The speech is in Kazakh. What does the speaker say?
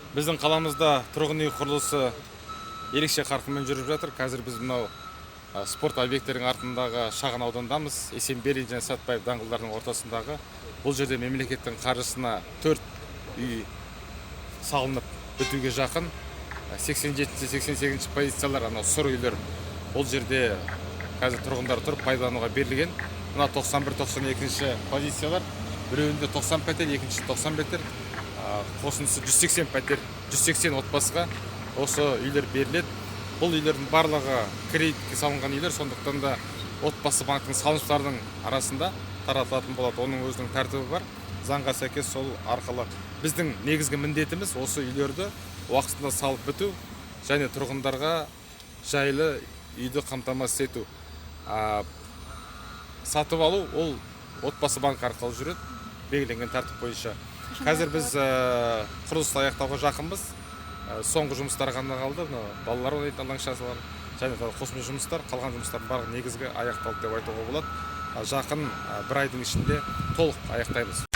Біздің қаламызда тұрғын үй құрылысы ерекше қарқынмен жүріп жатыр. Қазір біз мынау спорт объекттерінің артындағы шағын аудандамыз. Есенберлин және Сәтбаев даңғылдарының ортасындағы. Бұл жерде мемлекеттің қаржысына 4 үй салынып бітуге жақын. 87-88 позициялар, анау сұр үйлер. Бұл жерде қазір тұрғындар тұрып пайдалануға берілген. Мына 91-92 позициялар. Біреуінде 90 пәтер, екінші 90 пәтер. Қосындысы 180 пәтер, 180 отбасыға осы үйлер беріледі. Бұл үйлердің барлығы кредитке салынған үйлер, сондықтан да отбасы банктың салымшыларының арасында таратылатын болады. Оның өзінің тәртібі бар. Заңға сәйкес сол арқылы біздің негізгі міндетіміз осы үйлерді уақытында салып біту және тұрғындарға жайлы үйді қамтамасыз ету. Сатып алу ол отбасы банк арқылы жүреді, белгіленген тәртіп бойынша. Қазір біз құрылысты аяқтауға жақынбыз. Соңғы жұмыстар ғана қалды. Балалар ойнайтын алаңшалар және қосымша жұмыстар, қалған жұмыстар барлығы негізгі аяқталды деп айтуға болады. Жақын бір айдың ішінде толық аяқтаймыз.